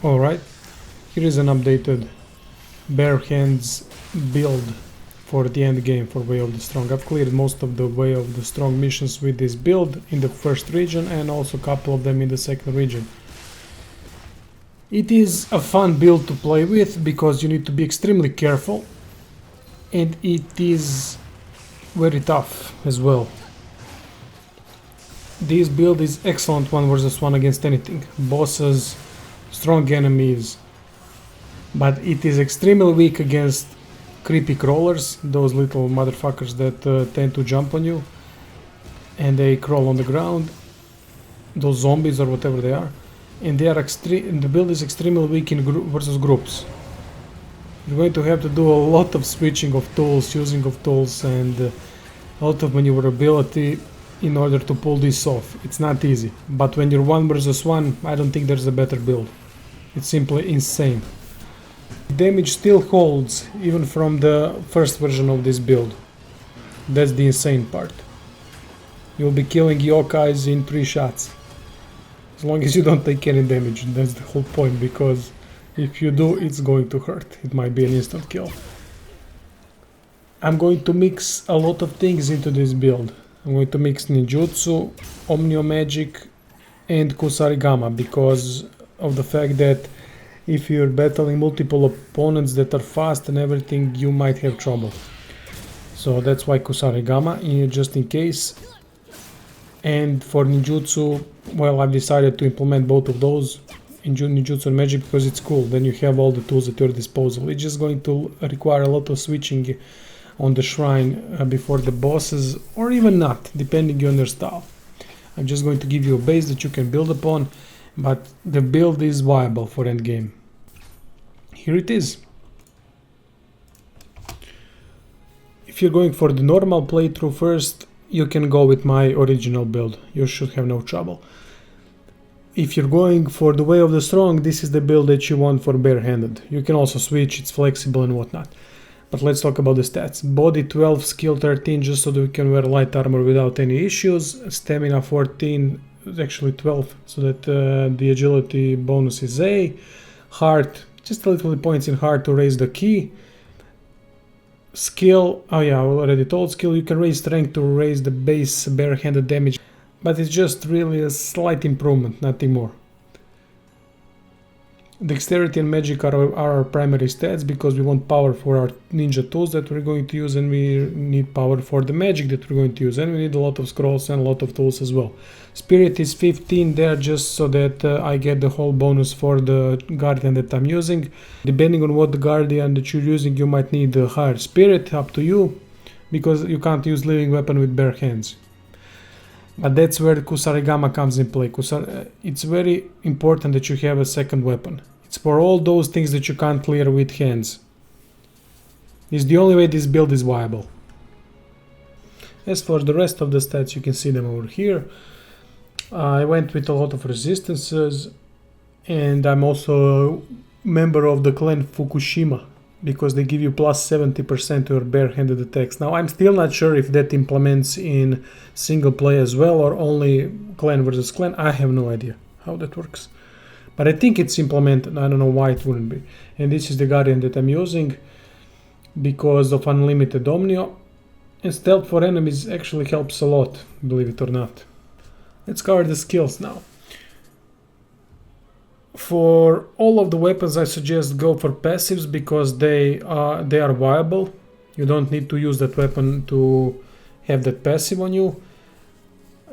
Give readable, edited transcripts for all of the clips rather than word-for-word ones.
Alright, here is an updated bare hands build for the end game for Way of the Strong. I've cleared most of the Way of the Strong missions with this build in the first region and also a couple of them in the second region. It is a fun build to play with because you need to be extremely careful, and it is very tough as well. This build is excellent 1 versus 1 against anything, bosses, strong enemies, but it is extremely weak against creepy crawlers, those little motherfuckers that tend to jump on you and they crawl on the ground, those zombies or whatever they are, and they are the build is extremely weak in versus groups. You're going to have to do a lot of switching of tools, using of tools, and a lot of maneuverability in order to pull this off. It's not easy, but when you're 1 versus 1, I don't think there's a better build. It's simply insane. Damage still holds even from the first version of this build. That's the insane part. You'll be killing yokais in 3 shots. As long as you don't take any damage, that's the whole point, because if you do, it's going to hurt. It might be an instant kill. I'm going to mix a lot of things into this build. I'm going to mix Ninjutsu, Omnio Magic and Kusarigama because of the fact that if you're battling multiple opponents that are fast and everything, you might have trouble. So that's why Kusarigama, just in case. And for Ninjutsu, well, I've decided to implement both of those in Ninjutsu and Magic because it's cool. Then you have all the tools at your disposal. It's just going to require a lot of switching on the shrine before the bosses, or even not, depending on your style. I'm just going to give you a base that you can build upon, but the build is viable for endgame. Here it is. If you're going for the normal playthrough first, you can go with my original build. You should have no trouble. If you're going for the Way of the Strong, this is the build that you want for barehanded. You can also switch, it's flexible and whatnot. But let's talk about the stats. Body 12, skill 13, just so that we can wear light armor without any issues. Stamina 14, actually 12, so that the agility bonus is A. Heart, just a little points in heart to raise the key. Skill, oh yeah, I already told skill, you can raise strength to raise the base barehanded damage, but it's just really a slight improvement, nothing more. Dexterity and magic are our primary stats because we want power for our ninja tools that we're going to use, and we need power for the magic that we're going to use, and we need a lot of scrolls and a lot of tools as well. Spirit is 15 there just so that I get the whole bonus for the guardian that I'm using. Depending on what the guardian that you're using, you might need a higher spirit, up to you, because you can't use living weapon with bare hands. But that's where Kusarigama comes in play. It's very important that you have a second weapon. It's for all those things that you can't clear with hands. It's the only way this build is viable. As for the rest of the stats, you can see them over here. I went with a lot of resistances, and I'm also a member of the clan Fukushima, because they give you plus 70% to your barehanded attacks. Now I'm still not sure if that implements in single play as well or only clan versus clan. I have no idea how that works. But I think it's implemented, I don't know why it wouldn't be. And this is the guardian that I'm using because of unlimited Omnio. And stealth for enemies actually helps a lot, believe it or not. Let's cover the skills now. For all of the weapons I suggest go for passives because they are viable. You don't need to use that weapon to have that passive on you.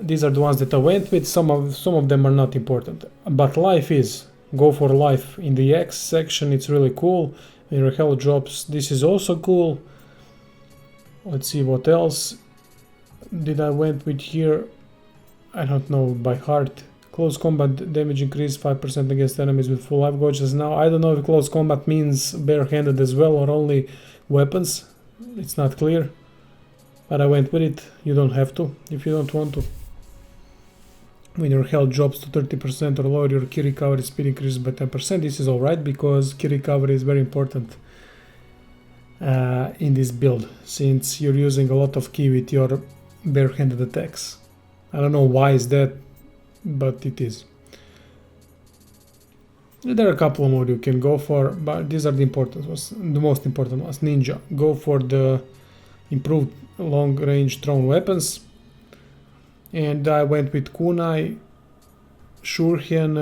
These are the ones that I went with. Some of them are not important, but life is. Go for life in the X section, it's really cool. When your health drops, this is also cool. Let's see what else did I went with here. I don't know by heart. Close combat damage increase 5% against enemies with full life gauges. Now I don't know if close combat means barehanded as well or only weapons. It's not clear, but I went with it. You don't have to if you don't want to. When your health drops to 30% or lower, your key recovery speed increases by 10%. This is alright because key recovery is very important in this build, since you're using a lot of key with your barehanded attacks. I don't know why is that, but it is. There are a couple more you can go for, but these are the important ones, the most important ones. Ninja, go for the improved long-range thrown weapons, and I went with kunai. Shuriken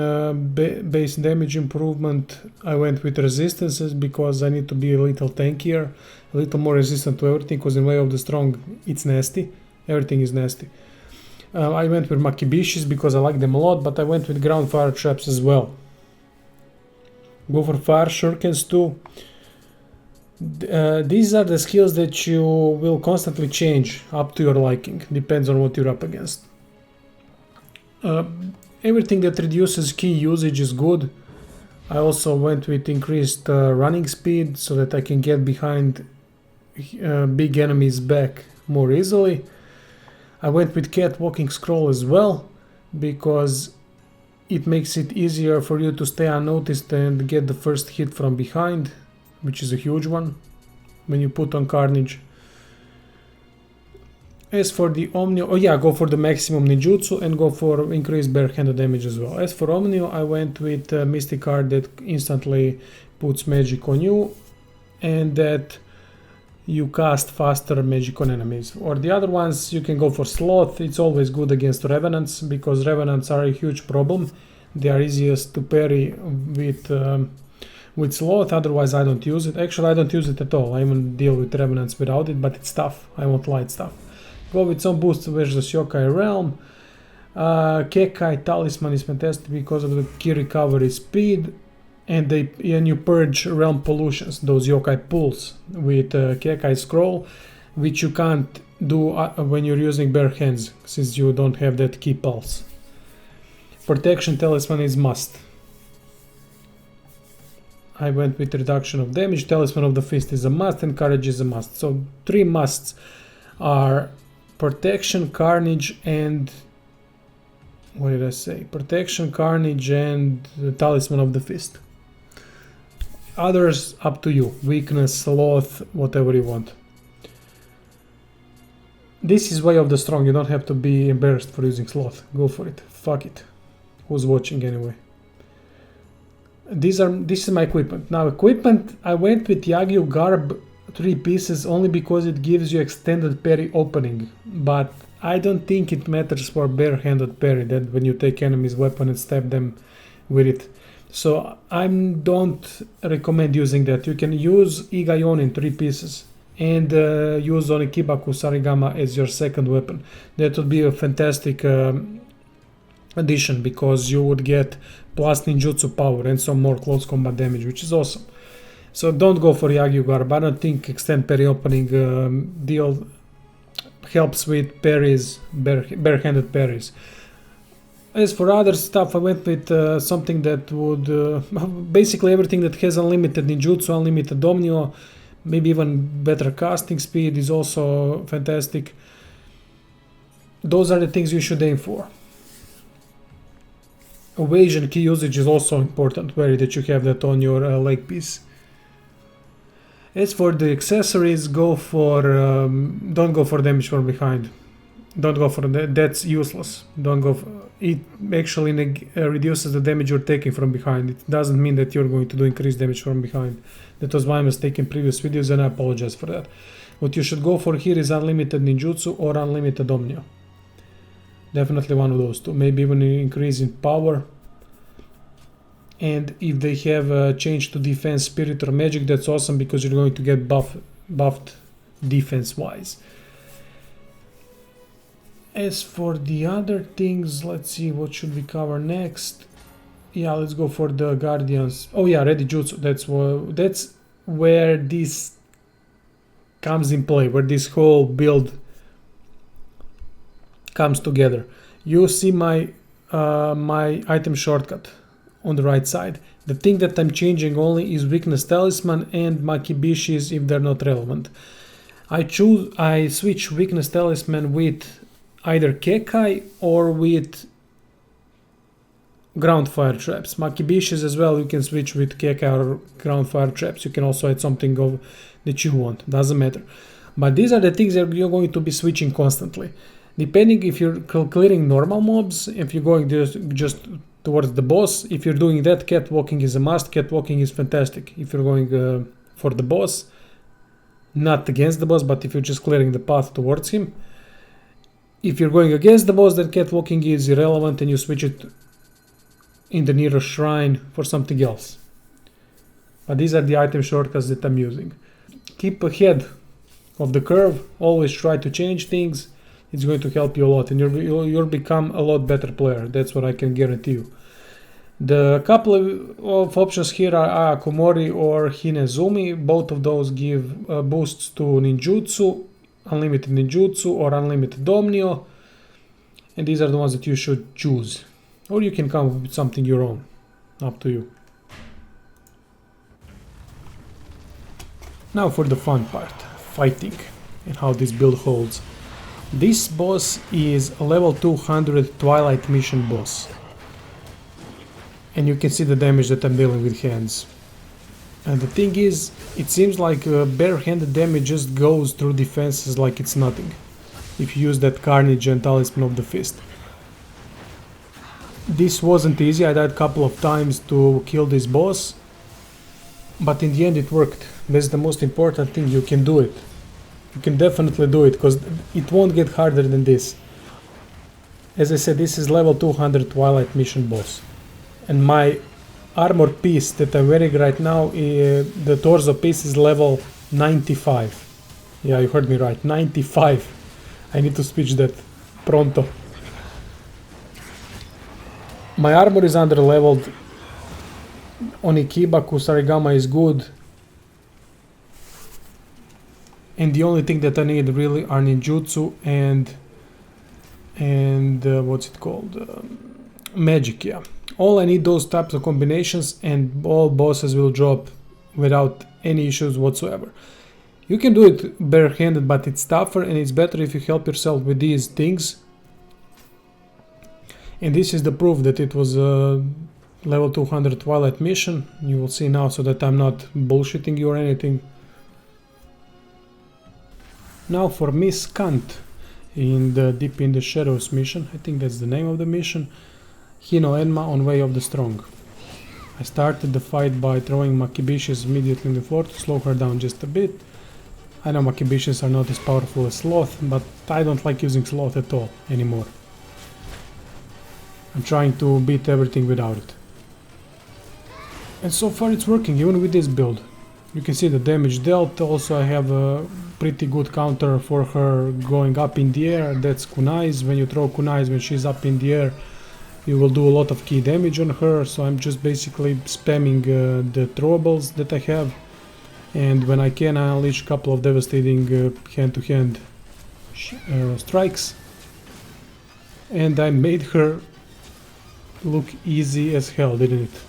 base damage improvement. I went with resistances because I need to be a little tankier, a little more resistant to everything, because in Way of the Strong it's nasty, everything is nasty. I went with makibishis because I like them a lot, but I went with ground fire traps as well. Go for fire shurikens too. These are the skills that you will constantly change up to your liking, depends on what you're up against. Everything that reduces key usage is good. I also went with increased running speed so that I can get behind big enemies back more easily. I went with cat walking scroll as well because it makes it easier for you to stay unnoticed and get the first hit from behind, which is a huge one when you put on Carnage. As for the Omnio, go for the maximum ninjutsu and go for increased barehanded damage as well. As for Omnio, I went with a mystic card that instantly puts magic on you and that you cast faster magic on enemies. Or the other ones, you can go for Sloth. It's always good against Revenants because Revenants are a huge problem. They are easiest to parry with Sloth, otherwise I don't use it. Actually, I don't use it at all. I even deal with Revenants without it, but it's tough. I want light stuff. Go with some boosts versus Yokai Realm. Kekai Talisman is fantastic because of the key recovery speed, and you purge realm pollutions, those Yokai pulls with Kekai Scroll, which you can't do when you're using bare hands, since you don't have that key pulse. Protection Talisman is must. I went with reduction of damage, Talisman of the Fist is a must, and Courage is a must. So 3 musts are Protection, Carnage, and what did I say? Protection, Carnage, and the Talisman of the Fist. Others up to you. Weakness, Sloth, whatever you want. This is Way of the Strong. You don't have to be embarrassed for using Sloth. Go for it. Fuck it. Who's watching anyway? This is my equipment. Now equipment, I went with Yagyu Garb 3 pieces only because it gives you extended parry opening, but I don't think it matters for bare-handed parry, that when you take enemy's weapon and stab them with it. So I don't recommend using that. You can use Igayon in 3 pieces and use Onikibaku Sarigama as your second weapon. That would be a fantastic addition because you would get plus ninjutsu power and some more close combat damage, which is awesome. So don't go for Yagyu Garb. I don't think extend parry opening deal helps with parries, bare-handed parries. As for other stuff, I went with something that would basically everything that has unlimited ninjutsu, unlimited omnio, maybe even better casting speed is also fantastic. Those are the things you should aim for. Evasion key usage is also important, very that you have that on your leg piece. As for the accessories, don't go for damage from behind. Don't go for that. That's useless. Don't go. It actually reduces the damage you're taking from behind. It doesn't mean that you're going to do increased damage from behind. That was my mistake in previous videos, and I apologize for that. What you should go for here is unlimited ninjutsu or unlimited omnio. Definitely one of those two. Maybe even an increase in power. And if they have a change to defense, spirit, or magic, that's awesome because you're going to get buffed defense-wise. As for the other things, let's see, what should we cover next? Yeah, let's go for the Guardians. Oh yeah, Ready Jutsu. That's where this comes in play, where this whole build comes together. You see my item shortcut on the right side. The thing that I'm changing only is Weakness Talisman and Makibishis if they're not relevant. I switch Weakness Talisman with either Kekai or with Ground Fire Traps. Makibishis as well, you can switch with Kekai or Ground Fire Traps. You can also add something that you want, doesn't matter. But these are the things that you're going to be switching constantly. Depending if you're clearing normal mobs, if you're going to just towards the boss. If you're doing that, catwalking is a must. Catwalking is fantastic. If you're going for the boss, not against the boss, but if you're just clearing the path towards him. If you're going against the boss, then catwalking is irrelevant and you switch it in the nearest shrine for something else. But these are the item shortcuts that I'm using. Keep ahead of the curve, always try to change things. It's going to help you a lot and you'll become a lot better player. That's what I can guarantee you. The couple of options here are Akomori or Hinezumi. Both of those give boosts to Ninjutsu, unlimited Ninjutsu or unlimited Domnio. And these are the ones that you should choose. Or you can come up with something your own. Up to you. Now for the fun part, fighting and how this build holds. This boss is a level 200 Twilight Mission boss. And you can see the damage that I'm dealing with hands. And the thing is, it seems like bare-handed damage just goes through defenses like it's nothing. If you use that Carnage and Talisman of the Fist. This wasn't easy, I died a couple of times to kill this boss. But in the end it worked. That's the most important thing, you can do it. You can definitely do it, because it won't get harder than this. As I said, this is level 200 Twilight Mission boss. And my armor piece that I'm wearing right now, the torso piece is level 95. Yeah, you heard me right, 95. I need to switch that pronto. My armor is under leveled. Onikiba Kusarigama is good. And the only thing that I need really are Ninjutsu and what's it called? Magic, yeah. All I need those types of combinations and all bosses will drop without any issues whatsoever. You can do it bare-handed, but it's tougher and it's better if you help yourself with these things. And this is the proof that it was a level 200 Twilight mission. You will see now, so that I'm not bullshitting you or anything. Now for Miss Kant in the Deep in the Shadows mission. I think that's the name of the mission. Hino Enma on Way of the Strong. I started the fight by throwing Makibishis immediately on the floor to slow her down just a bit. I know Makibishis are not as powerful as Sloth, but I don't like using Sloth at all anymore. I'm trying to beat everything without it. And so far it's working, even with this build. You can see the damage dealt. Also I have a pretty good counter for her going up in the air. That's kunais. When you throw kunais when she's up in the air, you will do a lot of key damage on her. So I'm just basically spamming the throwables that I have. And when I can, I unleash a couple of devastating hand-to-hand strikes. And I made her look easy as hell, didn't it?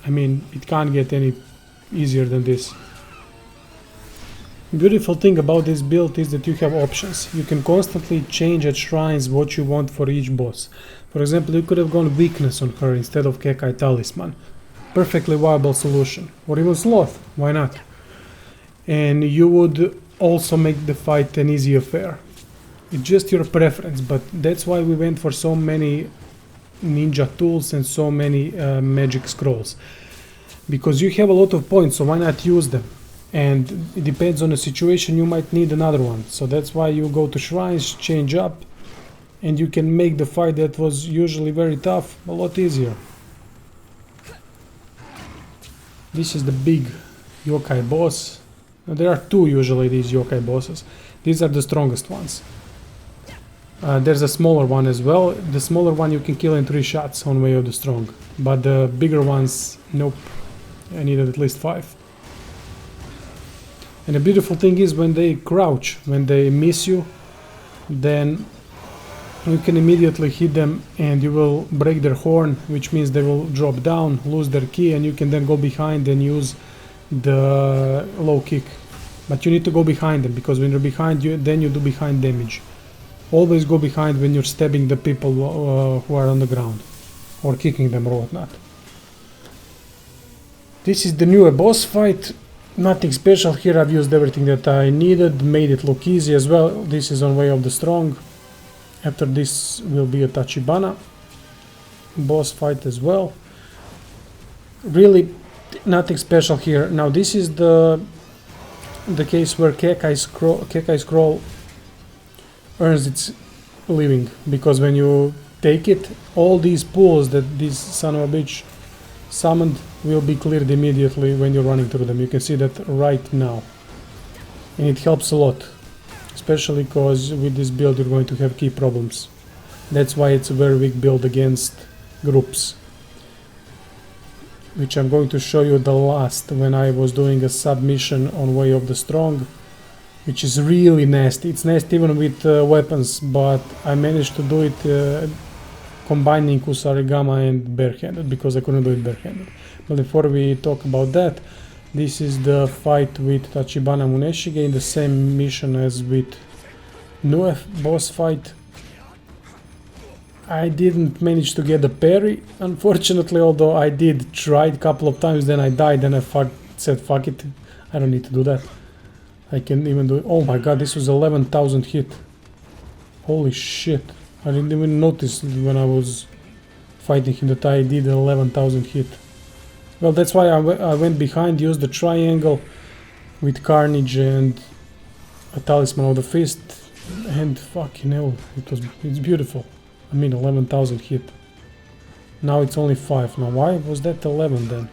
I mean, it can't get any easier than this. The beautiful thing about this build is that you have options. You can constantly change at shrines what you want for each boss. For example, you could have gone weakness on her instead of Kekai Talisman. Perfectly viable solution. Or even Sloth, why not? And you would also make the fight an easy affair. It's just your preference, but that's why we went for so many ninja tools and so many magic scrolls. Because you have a lot of points, so why not use them? And it depends on the situation, you might need another one. So that's why you go to shrines, change up, and you can make the fight that was usually very tough a lot easier. This is the big yokai boss. Now, there are two usually these yokai bosses. These are the strongest ones. There's a smaller one as well. The smaller one you can kill in 3 shots on Way of the Strong. But the bigger ones, nope. I needed at least 5. And the beautiful thing is when they crouch, when they miss you, then you can immediately hit them and you will break their horn, which means they will drop down, lose their key, and you can then go behind and use the low kick. But you need to go behind them, because when you're behind you, then you do behind damage. Always go behind when you're stabbing the people who are on the ground, or kicking them or whatnot. This is the new boss fight. Nothing special here. I've used everything that I needed, made it look easy as well. This is on Way of the Strong. After this will be a Tachibana. boss fight as well. Really nothing special here. Now this is the case where Kekai Scroll earns its living, because when you take it, all these pools that this son of a bitch summoned will be cleared immediately when you're running through them. You can see that right now, and it helps a lot, especially because with this build you're going to have key problems. That's why it's a very weak build against groups, which I'm going to show you the last when I was doing a submission on Way of the Strong, which is really nasty. It's nasty even with weapons, but I managed to do it combining Kusarigama and barehanded, because I couldn't do it barehanded. But before we talk about that, this is the fight with Tachibana Muneshige in the same mission as with Nioh boss fight. I didn't manage to get the parry, unfortunately, although I did try a couple of times, then I died and I said fuck it, I don't need to do that. I can even do it. Oh my god, this was 11,000 hit. Holy shit. I didn't even notice when I was fighting him that I did 11,000 hit. Well, that's why I went behind, used the triangle with Carnage and a Talisman of the Fist, and fucking hell, it's beautiful. I mean 11,000 hit. Now it's only 5. Now why was that 11 then?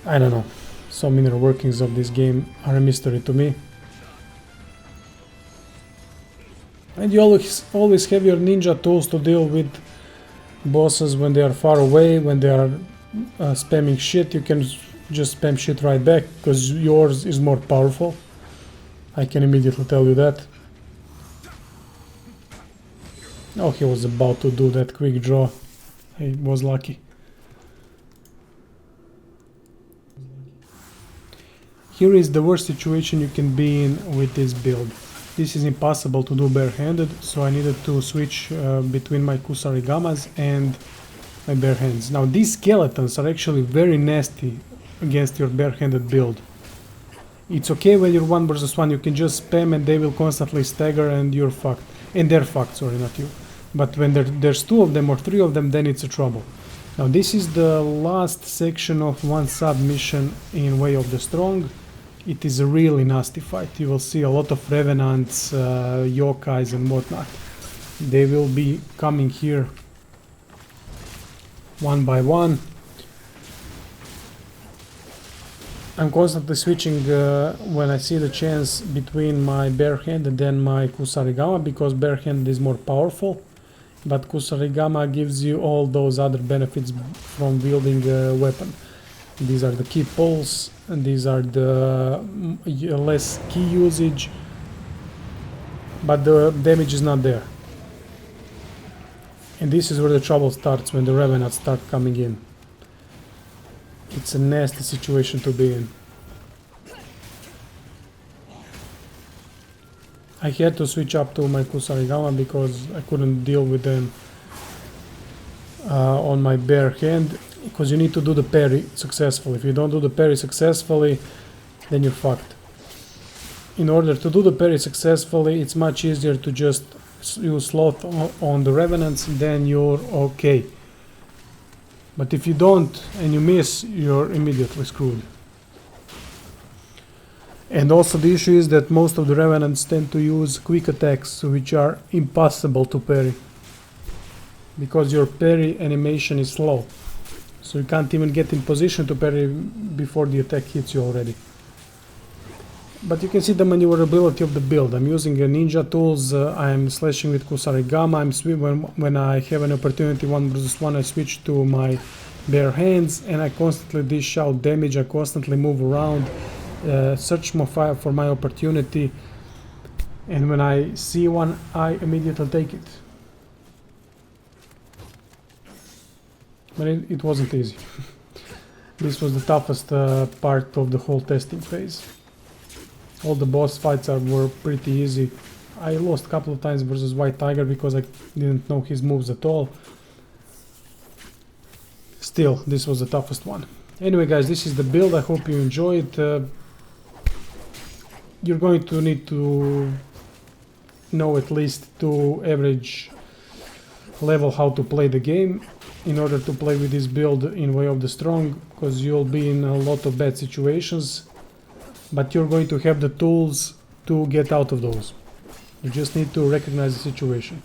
I don't know. Some inner workings of this game are a mystery to me. And you always have your ninja tools to deal with bosses when they are far away, when they are spamming shit. You can just spam shit right back, because yours is more powerful. I can immediately tell you that. Oh, he was about to do that quick draw. He was lucky. Here is the worst situation you can be in with this build. This is impossible to do barehanded, so I needed to switch between my Kusarigamas and my bare hands. Now these skeletons are actually very nasty against your barehanded build. It's okay when you're 1 versus 1, you can just spam and they will constantly stagger and you're fucked. And they're fucked, sorry, not you. But when there's 2 of them or 3 of them, then it's a trouble. Now this is the last section of one submission in Way of the Strong. It is a really nasty fight. You will see a lot of revenants, yokais and whatnot. They will be coming here one by one. I'm constantly switching when I see the chance between my barehanded and my Kusarigama, because barehanded is more powerful, but Kusarigama gives you all those other benefits from wielding a weapon. These are the key pulls, and these are the less key usage, but the damage is not there. And this is where the trouble starts, when the revenants start coming in. It's a nasty situation to be in. I had to switch up to my Kusarigama because I couldn't deal with them on my bare hand, because you need to do the parry successfully. If you don't do the parry successfully, then you're fucked. In order to do the parry successfully, it's much easier to just use sloth on the revenants, then you're okay. But if you don't and you miss, you're immediately screwed. And also the issue is that most of the revenants tend to use quick attacks, which are impossible to parry, because your parry animation is slow. So you can't even get in position to parry before the attack hits you already. But you can see the maneuverability of the build. I'm using ninja tools, I'm slashing with Kusarigama, when I have an opportunity 1 versus 1 I switch to my bare hands, and I constantly dish out damage, I constantly move around, search for my opportunity, and when I see one I immediately take it. But it wasn't easy. This was the toughest part of the whole testing phase. All the boss fights were pretty easy. I lost a couple of times versus White Tiger because I didn't know his moves at all. Still, this was the toughest one. Anyway guys, this is the build. I hope you enjoy it. You're going to need to know at least to average level how to play the game. in order to play with this build in Way of the Strong, because you'll be in a lot of bad situations, but you're going to have the tools to get out of those. You just need to recognize the situation.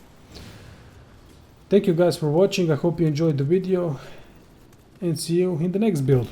Thank you guys for watching. I hope you enjoyed the video, and see you in the next build.